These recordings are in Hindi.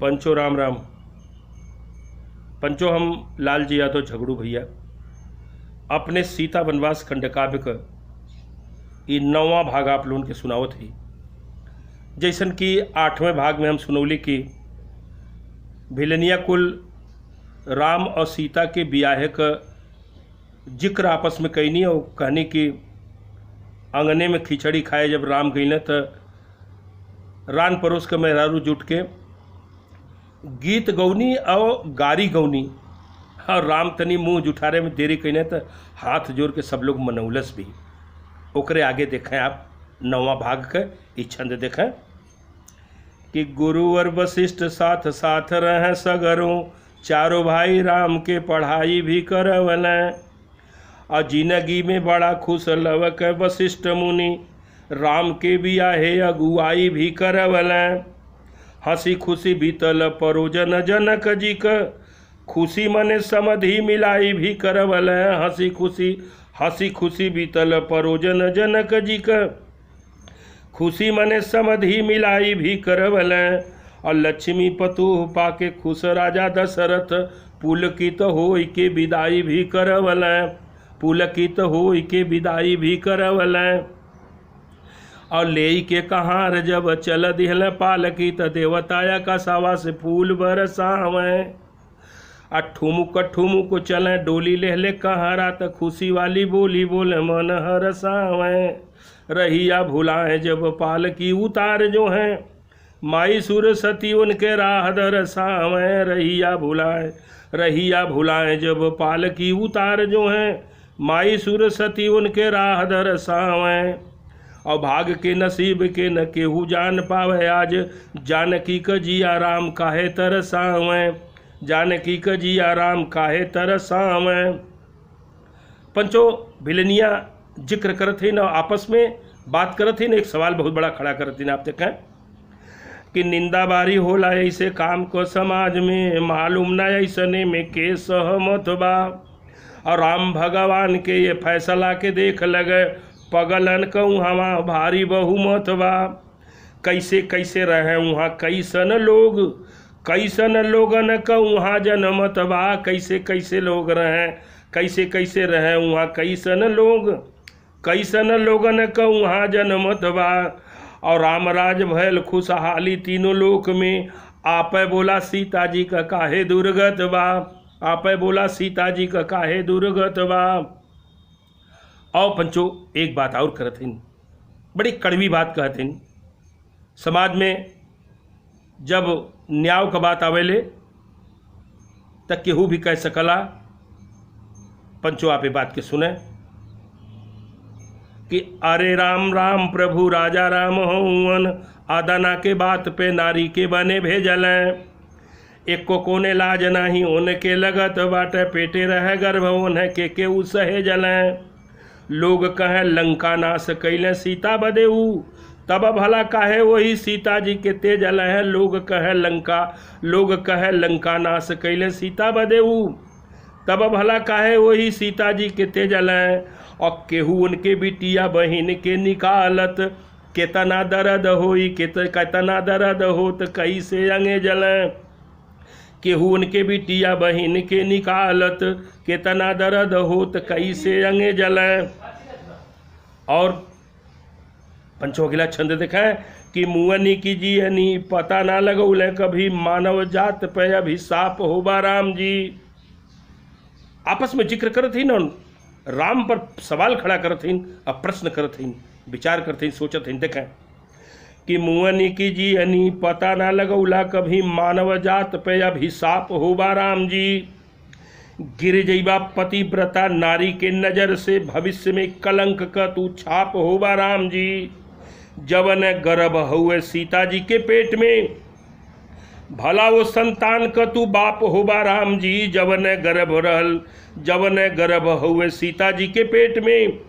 पंचो राम राम। पंचो हम लालजी यादव झगड़ू भैया अपने सीता वनवास खंड काव्य का ये 9वां भाग आप लोगों के सुनावत ही। जैसन कि 8वें भाग में हम सुनौली कि भिलनिया कुल राम और सीता के ब्याह का जिक्र आपस में कैनी और कहनी कि अंगने में खिचड़ी खाए जब राम गई तो रान परोस के मेहरारू जुट के गीत गौनी और गारी गौनी और राम तनी मुंह जुठारे में देरी कहने तो हाथ जोड़ के सब लोग मनौलस भी। ओकरे आगे देखें आप 9वां भाग का ये छंद देखें कि गुरुवर वशिष्ठ साथ साथ रहें सगरों, चारों भाई राम के पढ़ाई भी करवलें। और जिंदगी में बड़ा खुश लवक वशिष्ठ मुनि, राम के बियाहे अगुवाई भी करवलें। हंसी खुशी बीतल परोजन जनक जी का, खुशी मने समधि मिलाई भी करवलें। हंसी खुशी बीतल परोजन जनक जी का, खुशी मने समधि मिलाई भी करवलें। और लक्ष्मी पतुह पाके खुश राजा दशरथ, पुलकित होई के विदाई भी करवलें। पुलकित होई के विदाई भी करवलें। और ले के कहार जब चल दिहल पालकी, त देवताया का सावा से फूल बरसावें। आ ठुमुक चले डोली लेहले कहारा, त खुशी वाली बोली बोले मन हरसावें। रहिया भुलाए जब पालकी उतार जो हैं, माई सुर सती उनके राह दरसावें। रहिया भुलाए जब पालकी उतार जो हैं, माई सुर सती उनके राह दरसावें। और भाग के नसीब के न केहू जान पावे, आज जानकी क जिया राम काहे तरसावें। जानकी क जिया राम काहे तरसावें। पंचो भिलनिया जिक्र करथिन और आपस में बात करथिन। एक सवाल बहुत बड़ा खड़ा करथिन। आप देखें कि निंदा बारी होला ऐसे काम को समाज में, मालूम ना ऐसने में के सहमत बा। और राम भगवान के ये फैसला के देख लगे, पगलन कहूँ हवा भारी बहुमत बा। कैसे कैसे रहे वहाँ कैसन लोगन कहूँ वहाँ जनमत बा। कैसे कैसे लोग रहें, कैसे कैसे रहे वहाँ कैसन लोगन कहूँ वहाँ जनमत बा। और रामराज भयल खुशहाली तीनों लोक में, आपे बोला सीता जी का काहे दुर्गत बा। आपे बोला सीता जी का काहे दुर्गत बा। और पंचो एक बात और करथिन, बड़ी कड़वी बात कहथिन। समाज में जब न्याय का बात आवेले तक केहू भी कह सकला। पंचो आप ये बात के सुने कि अरे राम राम प्रभु राजा राम हवन, आदाना के बात पे नारी के बने भेजलें। एक को कोने लाज नहीं उनके लगत बाटे, पेटे रह गर्भ उन्हें के उ सहेजलें। लोग कहें लंका नाश कैलें सीता बदेऊ, तब भला काहे वही सीता जी के तेजल है। लोग कहें लंका नाश कैलें सीता बदेऊ, तब भला काहे वही सीता जी के तेजल है। और केहू उनके बिटिया बहिन के निकालत, केतना दर्द होई केतना दर्द होत कैसे अंगे जलें। केहू उनके बिटिया बहिन के निकालत, केतना दर्द होत कैसे अंगे जलें। और पंचो अगला छंद देखें कि मुअनी की जियनी, पता ना लगौले कभी मानव जात पे अभिशाप होबा राम जी। आपस में जिक्र करथिन और राम पर सवाल खड़ा करथिन और प्रश्न करथिन, विचार करथिन, सोचथिन। देखें कि मुअनी की जियनी, पता ना लगौला कभी मानव जात पे अभिशाप होबा राम जी। गिर जइबा पतिव्रता नारी के नजर से, भविष्य में कलंक का तू छाप होबा राम जी। जवन गर्भ हुए सीता जी के पेट में, भला वो संतान का तू बाप होबा राम जी। जवन गर्भ हुए सीता जी के पेट में,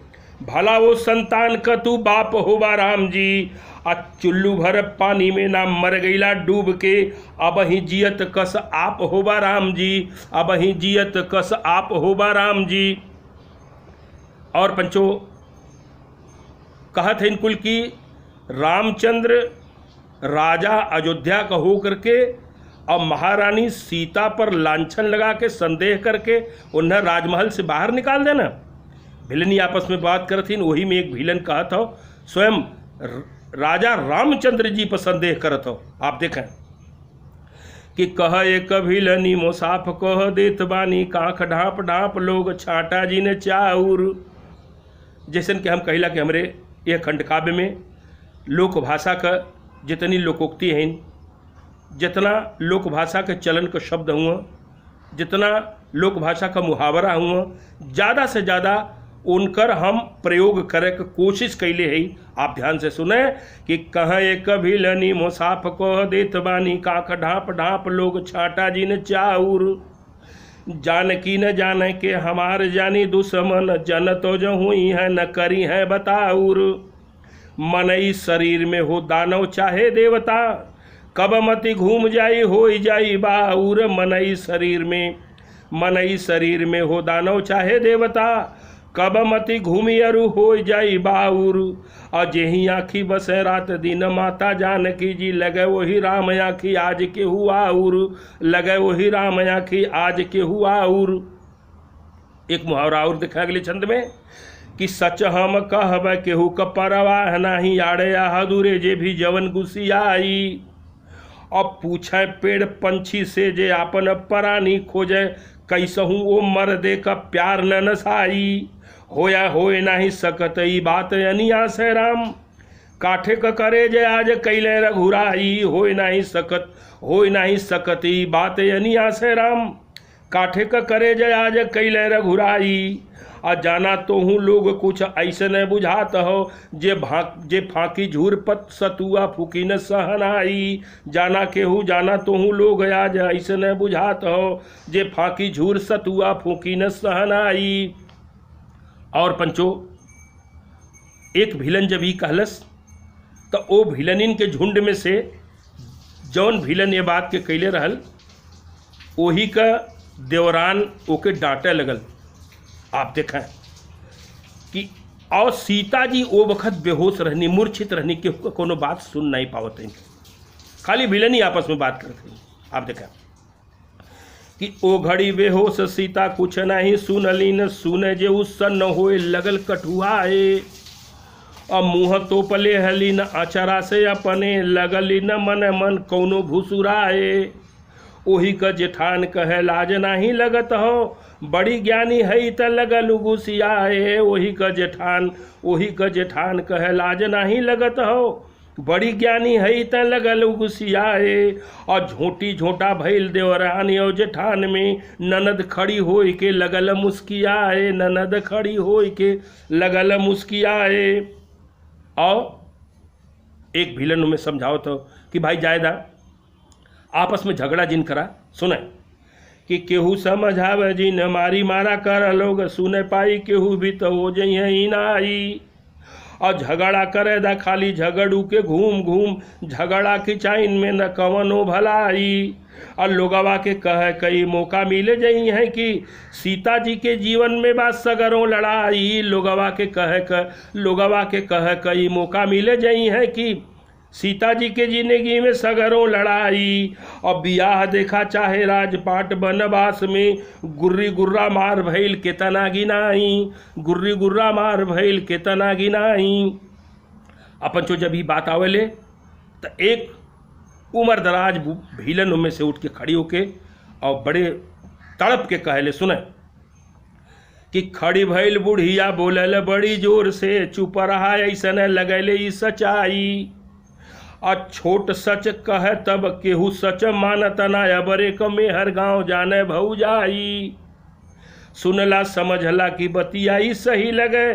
भला वो संतान का तू बाप होबा राम जी। आ चुल्लू भर पानी में ना मर गईला डूब के, अब ही जियत कस आप होबा राम जी। अब ही जियत कस आप होबा राम जी। और पंचो कहत है इनकुल की रामचंद्र राजा अयोध्या का हो करके और महारानी सीता पर लांछन लगा के संदेह करके उन्हें राजमहल से बाहर निकाल देना। भिलनी आपस में बात करथिन, वही में एक भिलन कहत हो स्वयं राजा रामचंद्र जी पर संदेह करत हो। आप देखें कि कह एक भिलनी मोसाफ कह देत बानी कांख ढाँप ढाँप लोग छाटा जी ने चाउर। जैसन कि हम कहिला कि हमरे यह खंडकाव्य में लोक भाषा का जितनी लोकोक्ति हैं, जितना लोक भाषा के चलन का शब्द हुआ, जितना लोक भाषा का मुहावरा हुआ, ज़्यादा से ज़्यादा उनकर हम प्रयोग करे के कोशिश कैले है। आप ध्यान से सुने कि कह एक भिलनी मोसाफ कह देत बानी कांख ढाँप ढाँप लोग छाटा जी ने चाउर। जानकी न जाने के हमार जानी दुश्मन जन तो जो हुई है न करी है बताउर। मनई शरीर में हो दानव चाहे देवता कब मति घूम जाई हो जाई बाउर। मनई शरीर में हो दानव चाहे देवता कब मति घूमी अरु हो जाई बाउर। और जेही आँखी बसे रात दिन माता जानकी जी लगे वही राम आँखी आज के हुआ उर। लगे वही राम आँखी आज के हुआ उर। एक मुहावरा और दिखा अगले छंद में कि सच हम कहब केहू क परवाह नाही आड़े हदूरे जे भी जवन गुसियाई। अब पूछे पेड़ पंछी से जे आपन परानी खोजे कैसहू ओ मर दे का प्यार न नसाई। होया होए नाही सकत ई बात अनिया से राम काठे क करे जे आज कैले रघुराई। होए नाही सकत ई बात अनिया से राम काठे क करे जे आज कैले रघुराई। आ जाना तो हूँ लोग कुछ ऐसे न बुझात हो जे फांकी झूर पत सतुआ फूकी न सहनाई। जाना तो हूँ लोग आज ऐसे न बुझात हो जे फांकी झूर सतुआ फूकी न सहनाई। और पंचो एक भिलन जब ही कहलस तो ओ भिलनिन के झुंड में से जौन भिलन ये बात के कैले रहल वही का देवरान ओके डांटे लगल। आप देखें कि और सीता जी वो वक्त बेहोश रहनी, मूर्छित रहनी, केहू कोनो बात सुन नहीं पावत हैं, खाली भिलन ही आपस में बात करते हैं। आप देखें कि ओ घड़ी बेहोश सीता कुछ नहीं सुनली न सुने जे उत्सन्न होए लगल कठुआए। और मुँह तो पले हली न अचरा से अपने लगली न मन कौनो भूसुराए। ओही का जेठान कहे लाज नहीं लगत हो बड़ी ज्ञानी है त लगल गुसियाए। ओही का जेठान कहे लाज नहीं लगत हो बड़ी ज्ञानी है त लगल गुसियाए। और झोटी झोटा भइल देवरानी और जेठान में ननद खड़ी होई के लगल मुस्कियाए। ननद खड़ी होई के लगल मुस्कियाए। और एक भिलन में समझाओ तो कि भाई जायदा आपस में झगड़ा जिन करा सुने कि केहू समझावे जिन मारी मारा कर लोग सुने पाई केहू भी तो हो जइहे इनाई। और झगड़ा करे दा खाली झगड़ू के घूम घूम झगड़ा खिंचाइन में न कवनो भलाई। और लोगवा के कहे कई मौका मिले जई है कि सीता जी के जीवन में बात सगरों लड़ाई। लोगवा के कहे कई मौका मिले जई है कि सीता जी के जिंदगी में सगरों लड़ाई। और बियाह देखा चाहे राजपाट बनवास में गुर्री गुर्रा मार भइल केतना गिनाई। गुर्री गुर्रा मार भइल केतना गिनाई। अपन जो जब ही बात आवेले तो एक उम्र दराज भीलन में से उठ के खड़ी होके और बड़े तड़प के कहले सुने कि खड़ी भइल बुढ़िया बोलल बड़ी जोर से चुप रहा ऐसा न लगैले ई सच्चाई। और छोट सच कहे तब केहू सच मानत ना अबरे क मेहर गाँव जाने भौजाई। सुनला समझला की बतियाई सही लगे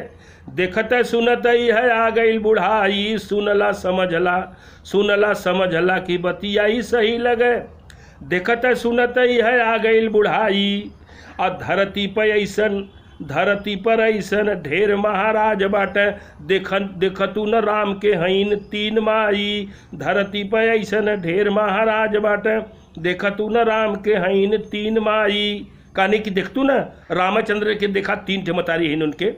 देखत सुनत ही है आ गई बुढ़ाई। सुनला समझला की बतियाई सही लगे देखत सुनत ही है आ गई बुढ़ाई। और धरती पर ऐसन ढेर महाराज बाटे देखतू न राम के हईन तीन माई। धरती पर ऐसन ढेर महाराज बाटे देखतू न राम के हईन तीन माई। कहानी की देखतू न रामचंद्र के देखा तीन ठे मतारी हईन उनके।